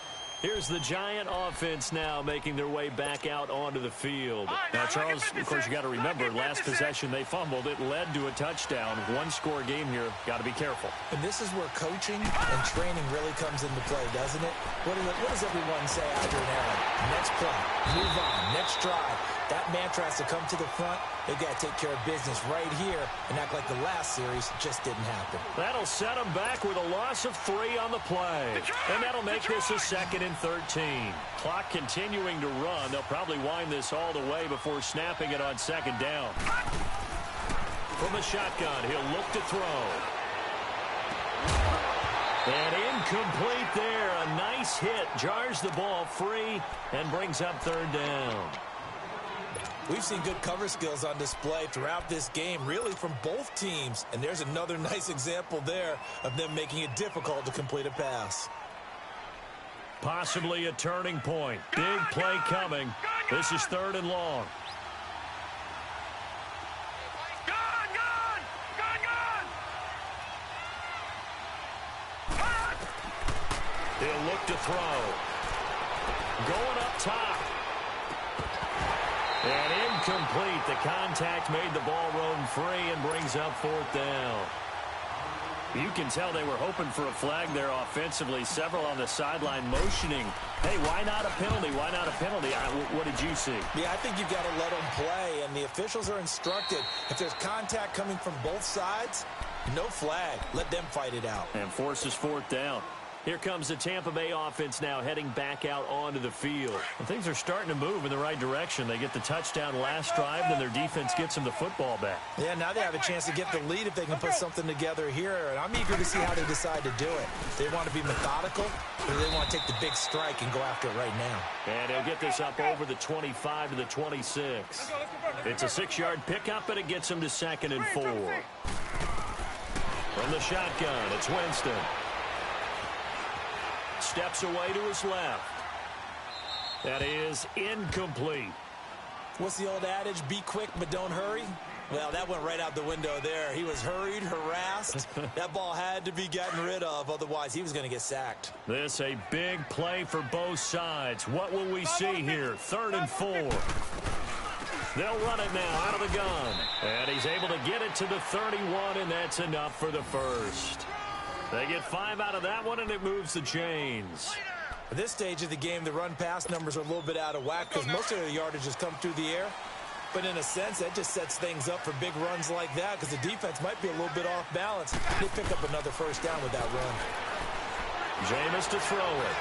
Speaker 2: Here's the Giant offense now making their way back out onto the field. Now, Charles, of course, you got to remember, last possession they fumbled. It led to a touchdown. 1-score game here. Got to be careful.
Speaker 3: And this is where coaching and training really comes into play, doesn't it? What does everyone say after an error? Next play, move on, next drive. That mantra has to come to the front. They've got to take care of business right here and act like the last series just didn't happen.
Speaker 2: That'll set them back with a loss of 3 on the play. And that'll make this a 2nd and 13. Clock continuing to run. They'll probably wind this all the way before snapping it on 2nd down. From the shotgun, he'll look to throw. And incomplete there. A nice hit. Jars the ball free and brings up 3rd down.
Speaker 3: We've seen good cover skills on display throughout this game, really from both teams. And there's another nice example there of them making it difficult to complete a pass.
Speaker 2: Possibly a turning point. Big play coming. This is 3rd and long. He'll look to throw. Going up top. And incomplete. The contact made the ball roam free and brings up 4th down. You can tell they were hoping for a flag there offensively. Several on the sideline motioning. Hey, why not a penalty? Why not a penalty? What did you see?
Speaker 3: Yeah, I think you've got to let them play, and the officials are instructed. If there's contact coming from both sides, no flag. Let them fight it out.
Speaker 2: And forces 4th down. Here comes the Tampa Bay offense now heading back out onto the field. And things are starting to move in the right direction. They get the touchdown last drive, then their defense gets them the football back.
Speaker 3: Yeah, now they have a chance to get the lead if they can put something together here. And I'm eager to see how they decide to do it. They want to be methodical, or they want to take the big strike and go after it right now.
Speaker 2: And he'll get this up over the 25 to the 26. It's a 6-yard pickup, and it gets him to 2nd and 4. From the shotgun, it's Winston. Steps away to his left. That is incomplete.
Speaker 3: What's the old adage? Be quick, but don't hurry. Well, that went right out the window there. He was hurried, harassed. That ball had to be gotten rid of. Otherwise, he was going to get sacked.
Speaker 2: This a big play for both sides. What will we see here? 3rd and 4. They'll run it now out of the gun. And he's able to get it to the 31, and that's enough for the first. They get 5 out of that one, and it moves the chains.
Speaker 3: At this stage of the game, the run-pass numbers are a little bit out of whack because most of their yardage has come through the air. But in a sense, that just sets things up for big runs like that because the defense might be a little bit off balance. They pick up another 1st down with that run.
Speaker 2: Jameis to throw it.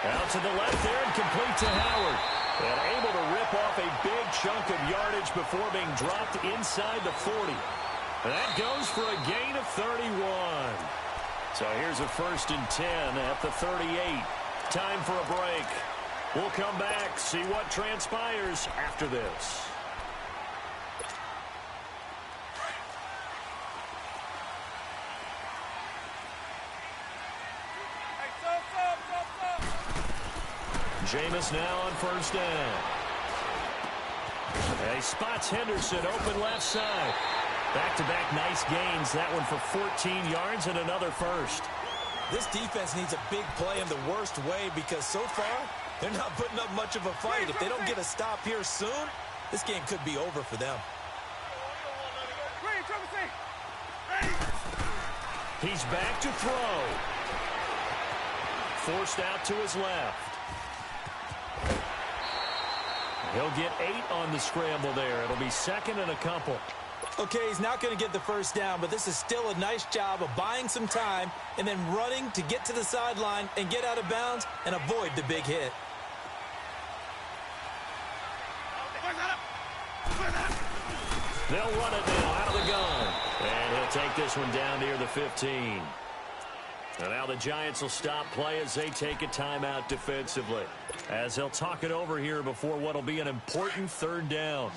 Speaker 2: Out to the left there and complete to Howard. And able to rip off a big chunk of yardage before being dropped inside the 40. And that goes for a gain of 31. So here's a 1st and 10 at the 38. Time for a break. We'll come back, see what transpires after this. Jameis now on 1st down. And he spots Henderson open left side. Back-to-back nice gains. That one for 14 yards and another 1st.
Speaker 3: This defense needs a big play in the worst way because so far, they're not putting up much of a fight. If they don't get a stop here soon, this game could be over for them.
Speaker 2: He's back to throw. Forced out to his left. He'll get 8 on the scramble there. It'll be second and a couple.
Speaker 3: Okay, he's not going to get the first down, but this is still a nice job of buying some time and then running to get to the sideline and get out of bounds and avoid the big hit.
Speaker 2: They'll run it now out of the gun. And he'll take this one down near the 15. And now the Giants will stop play as they take a timeout defensively, as they'll talk it over here before what will be an important third down.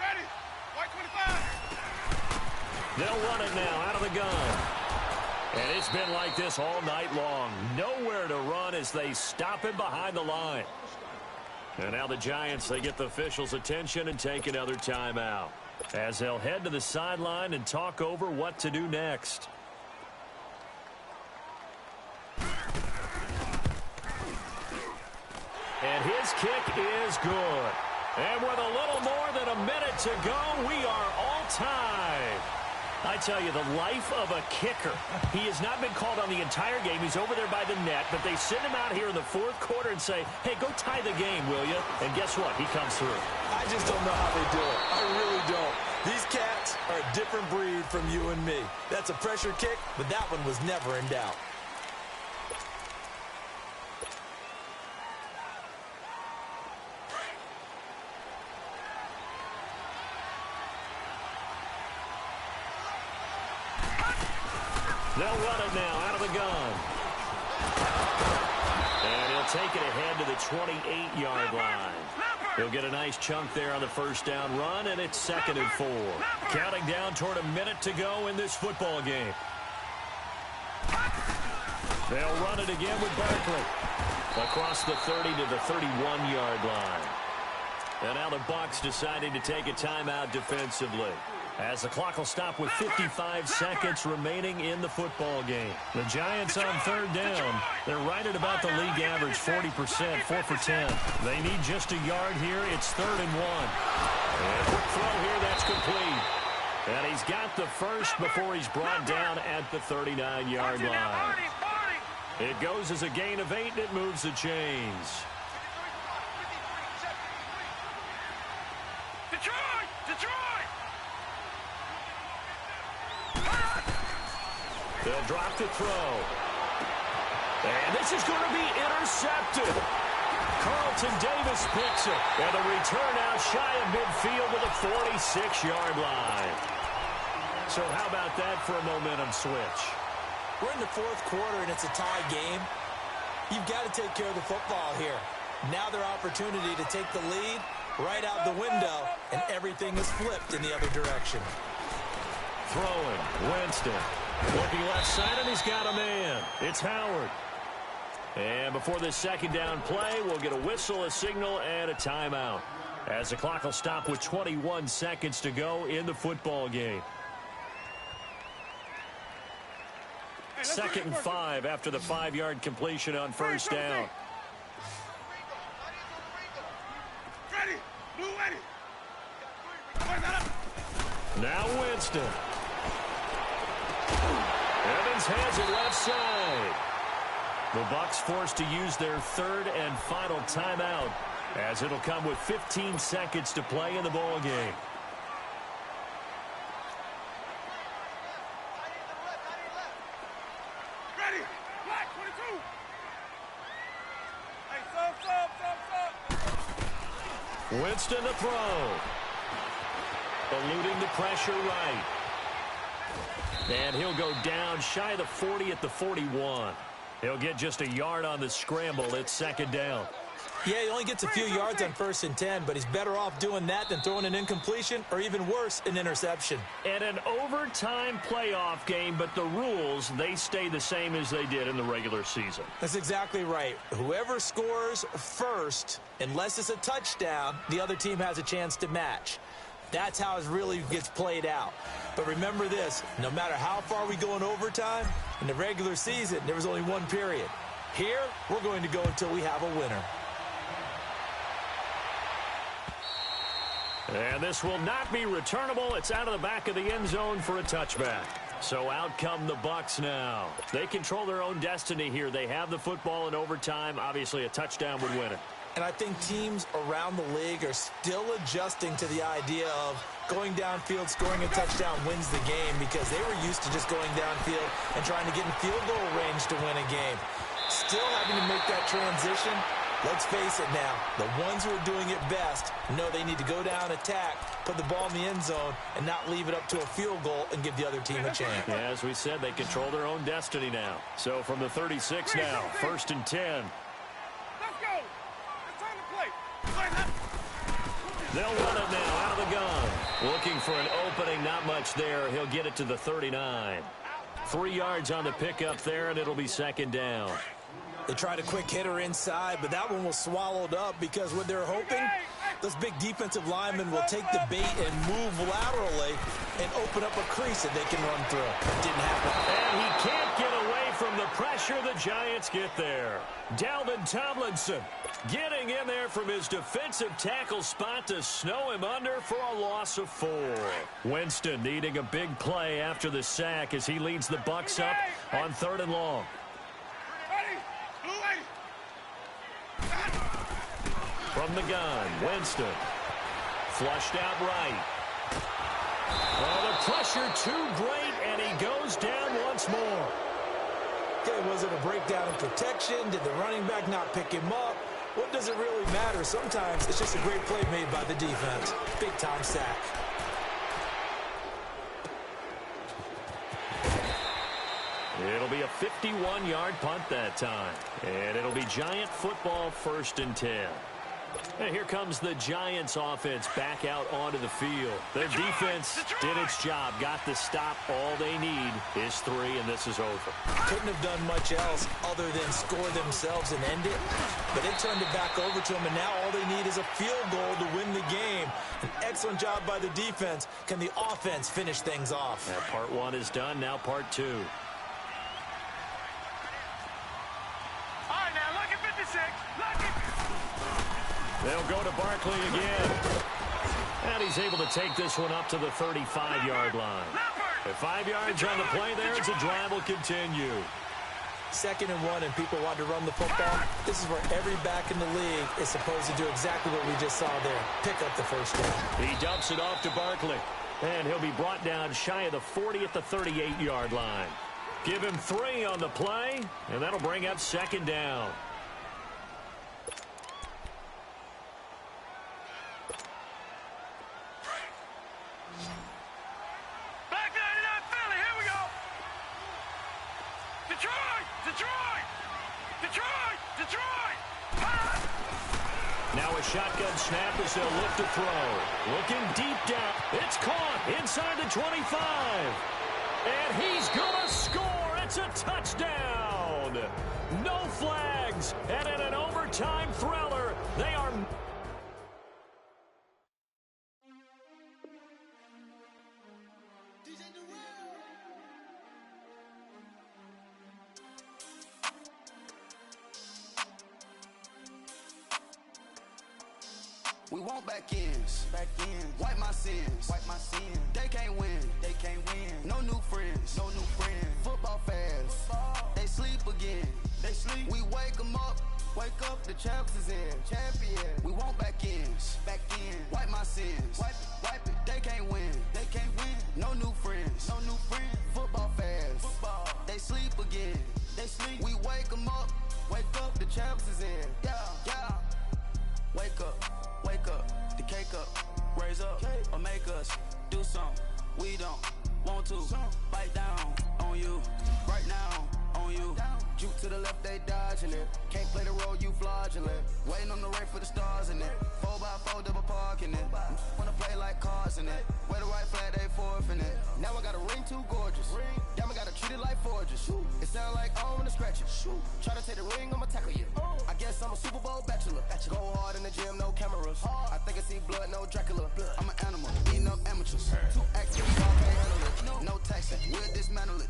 Speaker 4: Ready. White 25.
Speaker 2: They'll run it now out of the gun. And it's been like this all night long. Nowhere to run as they stop him behind the line. And now the Giants, they get the officials' attention and take another timeout, as they'll head to the sideline and talk over what to do next. And his kick is good. And with a little more than a minute to go, we are all tied. I tell you, the life of a kicker. He has not been called on the entire game. He's over there by the net, but they send him out here in the fourth quarter and say, hey, go tie the game, will you? And guess what? He comes through.
Speaker 3: I just don't know how they do it. I really don't. These cats are a different breed from you and me. That's a pressure kick, but that one was never in doubt.
Speaker 2: They'll run it now out of the gun. And he'll take it ahead to the 28-yard line. He'll get a nice chunk there on the first down run, and it's 2nd and 4. Counting down toward a minute to go in this football game. They'll run it again with Barkley. Across the 30 to the 31-yard line. And now the Bucs deciding to take a timeout defensively, as the clock will stop with 55 seconds remaining in the football game. The Giants on third down. They're right at about the league average, 40%, 4 for 10. They need just a yard here. It's 3rd and 1. And quick throw here, that's complete. And he's got the first before he's brought down at the 39-yard line. It goes as a gain of 8, and it moves the chains.
Speaker 4: Detroit!
Speaker 2: They'll drop the throw. And this is going to be intercepted. Carlton Davis picks it. And the return out shy of midfield to the 46-yard line. So how about that for a momentum switch?
Speaker 3: We're in the fourth quarter, and it's a tie game. You've got to take care of the football here. Now their opportunity to take the lead right out the window, and everything is flipped in the other direction.
Speaker 2: Throwing, Winston. Looking left side, and he's got a man. It's Howard. And before this second down play, we'll get a whistle, a signal, and a timeout, as the clock will stop with 21 seconds to go in the football game. 2nd and 5 after the 5-yard completion on first down. Now Winston. Evans has it left side. The Bucs forced to use their 3rd and final timeout, as it'll come with 15 seconds to play in the ball game.
Speaker 4: Ready. Black 22. Hey,
Speaker 2: Winston to throw. Eluding the pressure right. And he'll go down shy of the 40 at the 41. He'll get just a yard on the scramble. It's 2nd down.
Speaker 3: Yeah, he only gets a few yards on 1st and 10, but he's better off doing that than throwing an incompletion or even worse, an interception.
Speaker 2: And an overtime playoff game, but the rules, they stay the same as they did in the regular season.
Speaker 3: That's exactly right. Whoever scores first, unless it's a touchdown, the other team has a chance to match. That's how it really gets played out. But remember this, no matter how far we go in overtime, in the regular season, there was only one period. Here, we're going to go until we have a winner.
Speaker 2: And this will not be returnable. It's out of the back of the end zone for a touchback. So out come the Bucs now. They control their own destiny here. They have the football in overtime. Obviously, a touchdown would win it.
Speaker 3: And I think teams around the league are still adjusting to the idea of going downfield, scoring a touchdown wins the game, because they were used to just going downfield and trying to get in field goal range to win a game. Still having to make that transition. Let's face it now, the ones who are doing it best know they need to go down, attack, put the ball in the end zone, and not leave it up to a field goal and give the other team a chance.
Speaker 2: Yeah, as we said, they control their own destiny now. So from the 36 now, 1st and 10.
Speaker 4: Let's go. It's time to play.
Speaker 2: They'll run it now out of the gun. Looking for an opening, not much there. He'll get it to the 39. 3 yards on the pickup there, and it'll be 2nd down.
Speaker 3: They tried a quick hitter inside, but that one was swallowed up because what they're hoping, those big defensive linemen will take the bait and move laterally and open up a crease that they can run through. It didn't happen.
Speaker 2: And he can't get away from the pressure. The Giants get there. Dalvin Tomlinson getting in there from his defensive tackle spot to snow him under for a loss of 4. Winston needing a big play after the sack as he leads the Bucs up on 3rd and long. From the gun, Winston. Flushed out right. Oh, the pressure too great, and he goes down once more.
Speaker 3: Okay, was it a breakdown in protection? Did the running back not pick him up? What does it really matter? Sometimes it's just a great play made by the defense. Big-time sack.
Speaker 2: It'll be a 51-yard punt that time. And it'll be Giant football, 1st and 10. And here comes the Giants offense back out onto the field. Their defense did its job, got the stop. All they need is 3, and this is over.
Speaker 3: Couldn't have done much else other than score themselves and end it. But they turned it back over to them, and now all they need is a field goal to win the game. An excellent job by the defense. Can the offense finish things off?
Speaker 2: That part 1 is done, now part 2. They'll go to Barkley again. And he's able to take this one up to the 35-yard line. At 5 yards on the play there as the drive will continue.
Speaker 3: 2nd and 1, and people want to run the football. This is where every back in the league is supposed to do exactly what we just saw there. Pick up the 1st down.
Speaker 2: He dumps it off to Barkley. And he'll be brought down shy of the 40 at the 38-yard line. Give him 3 on the play, and that'll bring up 2nd down. Now a shotgun snap as they'll look to throw. Looking deep down. It's caught inside the 25. And he's going to score. It's a touchdown. No flags. And in an overtime thriller, they are...
Speaker 5: We want back ends. Wipe my sins. They can't win. No new friends. Football fans. They sleep again. We wake them up. The champs is in. We want back ends. Wipe my sins. Wipe it. They can't win. No new friends. Football fans. They sleep again. We wake them up. The champs is in. Yeah. Wake up, the cake up, raise up, or make us do something we don't want to. Bite down on you, right now on you. Juke to the left, they dodging it. Can't play the role, you fraudulent. Waiting on the race for the stars in it. 4x4 double parking it. Wanna play like cars in it. Where the right flag, they forfeit it. Now I got a ring too gorgeous. Damn, I gotta treat it like forges. It sound like I don't wanna scratch it. Try to take the ring, I'ma tackle you. I guess I'm a Super Bowl bachelor. Go hard in the gym, no cameras. I think I see blood, no Dracula. I'm an animal, eating up amateurs. 2 acts, y'all can't handle it. No taxing, we'll dismantle it.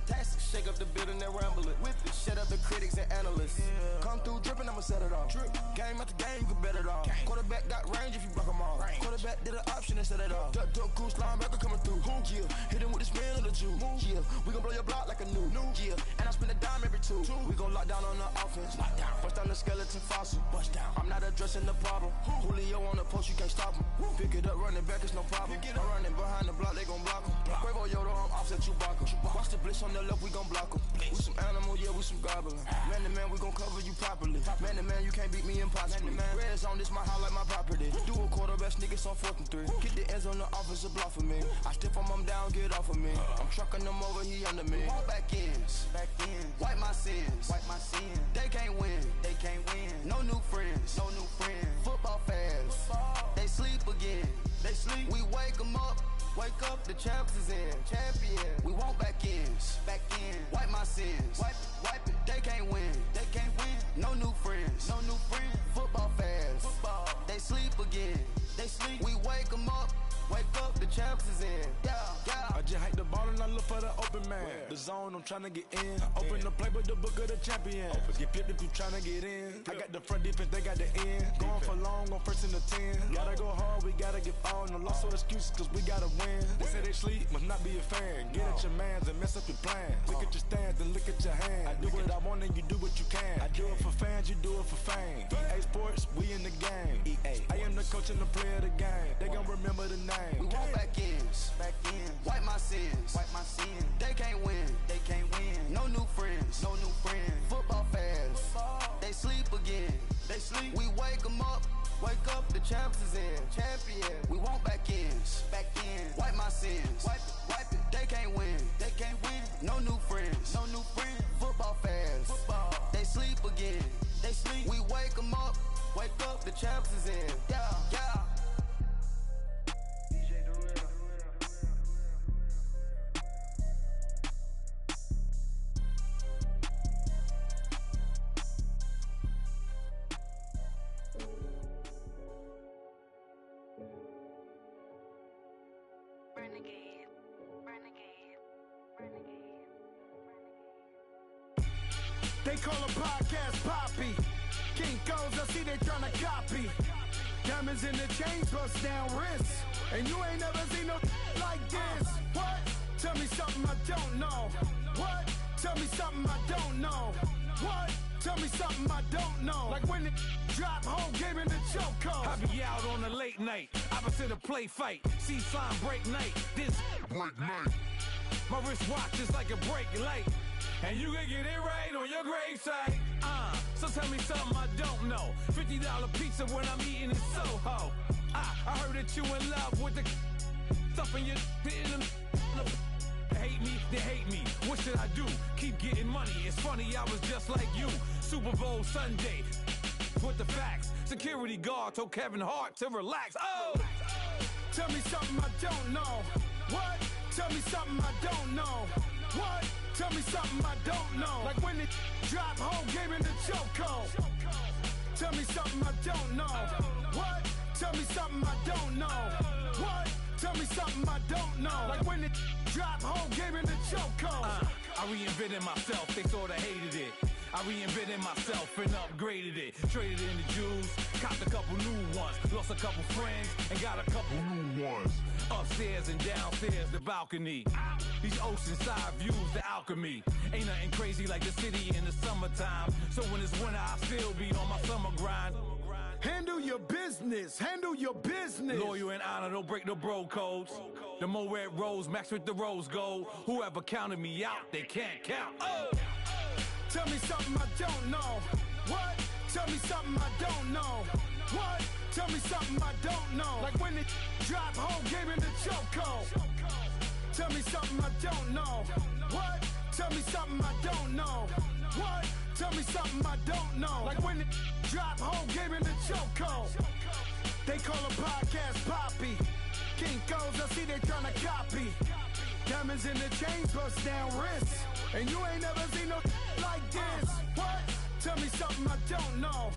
Speaker 5: Shake up the building and ramble it. With it. Shut up the critics and analysts. Yeah. Come through dripping, I'ma set it off. Drip. Game after game, you can bet it off. Quarterback got range if you block them all. Quarterback did an option and set it off. Duck, goose, linebacker coming through. Yeah. Hit him with the spin of the Jew. Yeah. We gon' blow your block like a new. Yeah. And I spend a dime every two. We gon' lock down on the offense. Bust down the skeleton fossil. Bust down. I'm not addressing the problem. Julio on the post, you can't stop him. Pick it up, running back, it's no problem. I'm running behind the block, they gon' block him. Quavo Yoda, I'm offset Chewbacca. Watch the blitz on the left, we gon' block him. We some animal, yeah, we some goblin. Man to man, we gon' cover you properly. Man to man, you can't beat me impossibly. Red zone, this my highlight, my property. Do a quarterback sneakers on 4th and 3. Get the ends on the offensive block for me. I stiff him, I'm down, get off of me. I'm trucking them over, he under me. Back ends, wipe my sins, They can't win, No new friends, Football fans, they sleep again. We wake them up. Wake up, the champs is in. Champion. We want back ends. Wipe my sins. Wipe it. They can't win. No new friends. Football fans. They sleep again. We wake them up. Wake up, the champs is in. Yeah.
Speaker 6: I just hike the ball and I look for the open man. The zone, I'm trying to get in. Open the play with the book of the champion. Get flipped if you trying to get in. I got the front defense, they got the end. Going for long on 1st and the 10. Gotta go hard, we gotta give all. No loss or excuses, cause we gotta win. They say they sleep, must not be a fan. Get at your mans and mess up your plans. Look at your stands and look at your hands. I do what I want and you do what you can. I do it for fans, you do it for fame. EA Sports, we in the game. I am the coach and the player of the game. They gon' remember the name.
Speaker 5: We want back ends. Wipe my sins. They can't win. No new friends. Football fans. They sleep again. We wake them up. Wake up, the champs is in. Champion. We want back ends. Wipe my sins. Wipe it. They can't win. No new friends. Football fans. They sleep again. We wake them up. Wake up, the champs is in. Yeah.
Speaker 7: They call a podcast Poppy. Kinkos, I see they tryna copy. Diamonds in the chains, bust down wrists. And you ain't never seen no like this. What? Tell me something I don't know. What? Tell me something I don't know. What? Tell me something I don't know. Like when it drop, whole game in the chokehold.
Speaker 8: I be out on a late night, opposite a play fight. See sign break night, this break night. My wristwatch is like a break light. And you can get it right on your gravesite. So tell me something I don't know. $50 pizza when I'm eating in Soho. I heard that you in love with the stuff in your hitting them. Hate me, they hate me. What should I do? Keep getting money. It's funny, I was just like you. Super Bowl Sunday. With the facts. Security guard told Kevin Hart to relax. Oh!
Speaker 7: Tell me something I don't know. What? Tell me something I don't know. What? Tell me something I don't know. Like when it drop, whole game in the chokehold. Tell me something I don't know. What? Tell me something I don't know. What? Tell me something I don't know. Like when it drop, whole game in the chokehold.
Speaker 8: I reinvented myself, they sorta hated it. I reinvented myself and upgraded it. Traded in the Jews, copped a couple new ones. Lost a couple friends and got a couple new ones. Upstairs and downstairs, the balcony. These oceanside views, the alchemy. Ain't nothing crazy like the city in the summertime. So when it's winter, I still be on my summer grind.
Speaker 7: Handle your business.
Speaker 8: Loyal and honor, don't break the bro codes. The more red rose, max with the rose gold. Whoever counted me out, they can't count. Oh!
Speaker 7: Tell me something I don't know. What? Tell me something I don't know. What? Tell me something I don't know. Like when it drop, whole game in the chokehold. Tell me something I don't know. What? Tell me something I don't know. What? Tell me something I don't know. Like when it drop, whole game in the chokehold. They call a podcast Poppy. Kinkos, I see they tryna copy. Diamonds in the chains, bust down wrists. And you ain't never seen no like this. What? Tell me something I don't know.